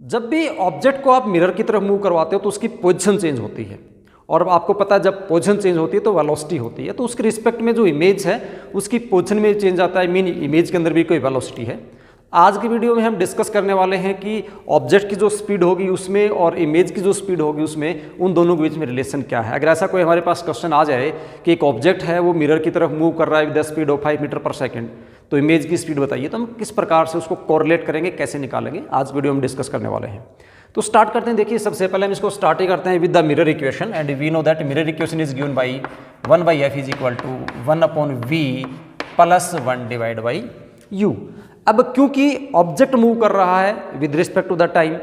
जब भी ऑब्जेक्ट को आप मिरर की तरफ मूव करवाते हो तो उसकी पोजीशन चेंज होती है, और आपको पता है जब पोजीशन चेंज होती है तो वेलोसिटी होती है, तो उसके रिस्पेक्ट में जो इमेज है उसकी पोजीशन में चेंज आता है, मीन इमेज के अंदर भी कोई वेलोसिटी है। आज की वीडियो में हम डिस्कस करने वाले हैं कि ऑब्जेक्ट की जो स्पीड होगी उसमें और इमेज की जो स्पीड होगी उसमें, उन दोनों के बीच में रिलेशन क्या है। अगर ऐसा कोई हमारे पास क्वेश्चन आ जाए कि एक ऑब्जेक्ट है वो मिरर की तरफ मूव कर रहा है with the speed of 5 meter पर सेकंड, तो इमेज की स्पीड बताइए, तो हम किस प्रकार से उसको कोरिलेट करेंगे, कैसे निकालेंगे, आज वीडियो में डिस्कस करने वाले हैं। तो स्टार्ट करते हैं। देखिए सबसे पहले हम इसको स्टार्ट ही करते हैं with the mirror equation, and we know that mirror equation is given by 1/f is equal to 1/v plus 1 divide by u। अब क्योंकि ऑब्जेक्ट मूव कर रहा है with respect to the time,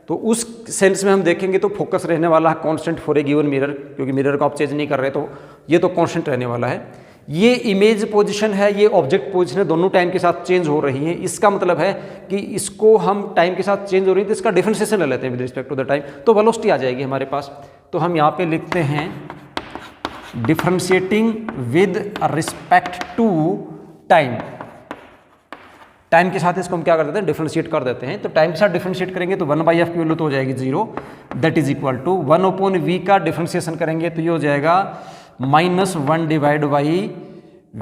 तो उस सेंस में हम देखेंगे तो फोकस रहने वाला है constant for a given mirror, क्योंकि मिरर को आप चेंज नहीं कर रहे तो ये तो कांस्टेंट रहने वाला है। ये इमेज पोजीशन है, ये ऑब्जेक्ट पोजीशन है, दोनों टाइम के साथ चेंज हो रही हैं। इसका मतलब है कि इसको हम टाइम के साथ चेंज हो रही है तो इसका डिफरेंशिएशन ले लेते हैं with respect to the time, तो वेलोसिटी आ जाएगी हमारे पास। तो हम यहाँ पे लिखते हैं differentiating with respect to time. Time के साथ इसको हम क्या कर देते हैं, डिफरेंशिएट कर देते हैं। तो टाइम के साथ डिफरेंशिएट करेंगे तो 1/f की वैल्यू तो हो जाएगी 0, that is equal to 1/v का डिफरेंशिएशन करेंगे तो ये हो जाएगा -1 divide by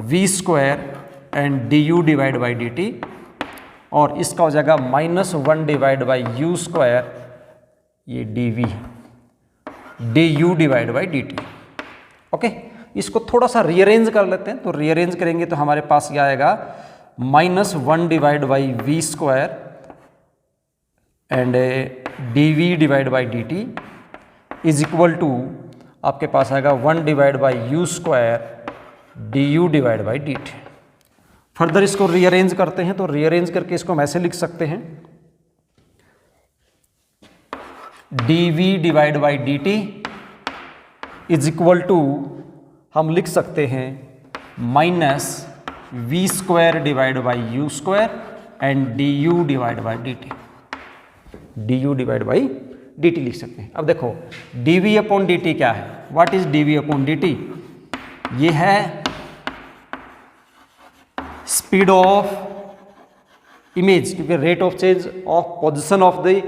v square and du divide by dt, और इसका हो जाएगा -1 डिवाइड बाई u स्क्वायर, ये dv du divide by dt। Okay, इसको थोड़ा सा रीअरेंज कर लेते हैं। तो रीअरेंज करेंगे तो हमारे पास क्या आएगा, -1 divide by v square and dv divide by dt is equal to आपके पास आएगा 1 divide by u square du divide by dt। Further इसको रीअरेंज करते हैं, तो रीअरेंज करके इसको हम ऐसे लिख सकते हैं, dv divide by dt is equal to हम लिख सकते हैं -v square divide by u square and du divide by dt, du divide by dt लिख सकते हैं। अब देखो dv अपॉन dt क्या है, what is dv upon dt? ये है स्पीड ऑफ इमेज, क्योंकि rate of change of position of the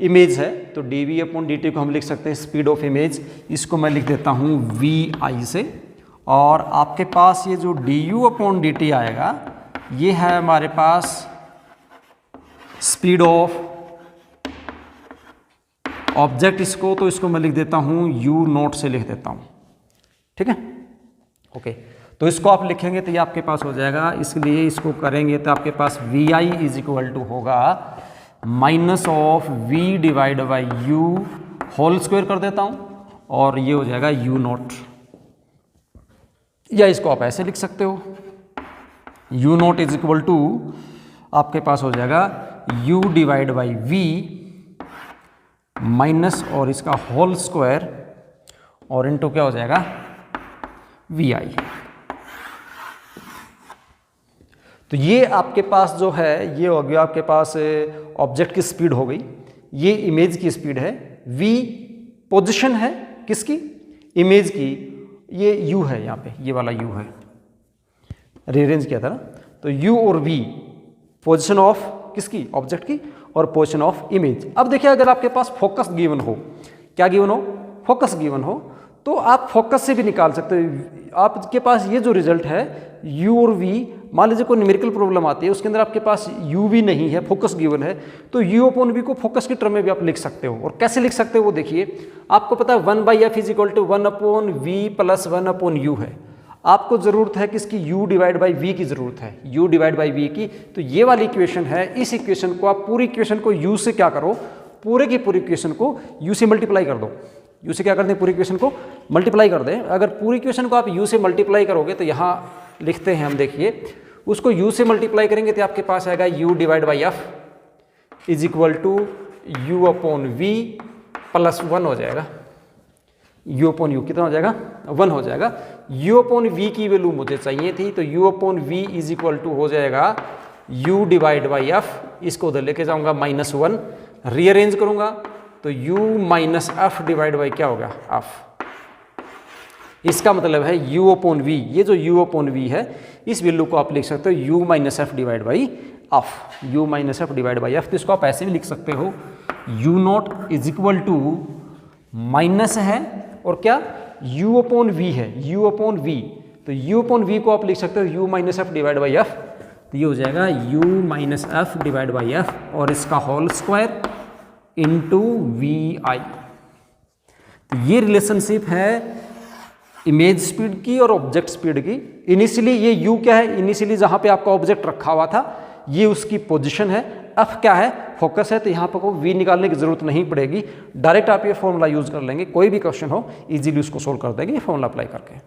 image है, तो dv अपॉन dt को हम लिख सकते हैं स्पीड ऑफ इमेज। इसको मैं लिख देता हूँ vi से, और आपके पास ये जो du अपॉन dt आएगा ये है हमारे पास स्पीड ऑफ ऑब्जेक्ट, इसको तो इसको मैं लिख देता हूँ u0 से लिख देता हूँ, ठीक है। ओके, तो इसको आप लिखेंगे तो ये आपके पास हो जाएगा, इसलिए इसको करेंगे तो आपके पास vi इज इक्वल टू होगा -v divide by u whole square कर देता हूँ, और ये हो जाएगा u0, या इसको आप ऐसे लिख सकते हो, u0 इज इक्वल टू आपके पास हो जाएगा u divide by v minus और इसका होल स्क्वायर, और इनटू क्या हो जाएगा vi। तो ये आपके पास जो है ये हो गया आपके पास ऑब्जेक्ट की स्पीड हो गई, ये इमेज की स्पीड है, v पोजीशन है किसकी, इमेज की, ये u है, यहाँ पे ये वाला u है, रीअरेंज किया था ना, तो u और v पोजीशन ऑफ किसकी, ऑब्जेक्ट की, और पोजीशन ऑफ इमेज। अब देखिए अगर आपके पास फोकस गिवन हो, क्या गिवन हो, फोकस गिवन हो, तो आप फोकस से भी निकाल सकते हो। आपके पास ये जो रिजल्ट है u और v, मान लीजिए कोई न्यूमेरिकल प्रॉब्लम आती है उसके अंदर आपके पास u भी नहीं है, फोकस गिवन है, तो u अपॉन v को फोकस की टर्म में भी आप लिख सकते हो। और कैसे लिख सकते हो वो देखिए, आपको पता है 1/f is equal to 1/v plus 1/u है। आपको ज़रूरत है किसकी, u डिवाइड बाई v की ज़रूरत है, u डिवाइड बाई v की। तो ये वाली इक्वेशन है, इस इक्वेशन को आप पूरी इक्वेशन को u से क्या करो, पूरे की पूरी इक्वेशन को u से मल्टीप्लाई कर दो। u से क्या कर दें, पूरी इक्वेशन को मल्टीप्लाई कर दें। अगर पूरी इक्वेशन को आप u से मल्टीप्लाई करोगे तो यहाँ लिखते हैं हम, देखिए उसको u से मल्टीप्लाई करेंगे तो आपके पास आएगा u divide by f is equal to u upon v plus 1 हो जाएगा, u अपॉन u कितना हो जाएगा, 1 हो जाएगा। u अपॉन v की वैल्यू मुझे चाहिए थी, तो u upon v is equal to हो जाएगा u डिवाइड बाई f, इसको उधर लेके जाऊंगा -1, रीअरेंज करूंगा तो u minus F divide by क्या होगा, f। इसका मतलब है u अपॉन v, ये जो u अपॉन v है इस वैल्यू को आप लिख सकते हो u minus F divide by of u minus F divide by F. तो इसको आप ऐसे भी लिख सकते हो u not is equal to minus है और क्या u अपॉन v है, u अपॉन v। तो u अपॉन v को आप लिख सकते हो u minus F divide by F. तो ये हो जाएगा u minus F divide by F और इसका होल स्क्वायर इंटू वी आई। तो ये रिलेशनशिप है इमेज स्पीड की और ऑब्जेक्ट स्पीड की। इनिशियली ये u क्या है, इनिशियली जहां पे आपका ऑब्जेक्ट रखा हुआ था ये उसकी पोजीशन है, f क्या है, फोकस है। तो यहाँ पर v निकालने की जरूरत नहीं पड़ेगी, डायरेक्ट आप ये फॉर्मूला यूज कर लेंगे। कोई भी क्वेश्चन हो इजीली उसको सोल्व कर देंगे ये फॉर्मूला अप्लाई करके।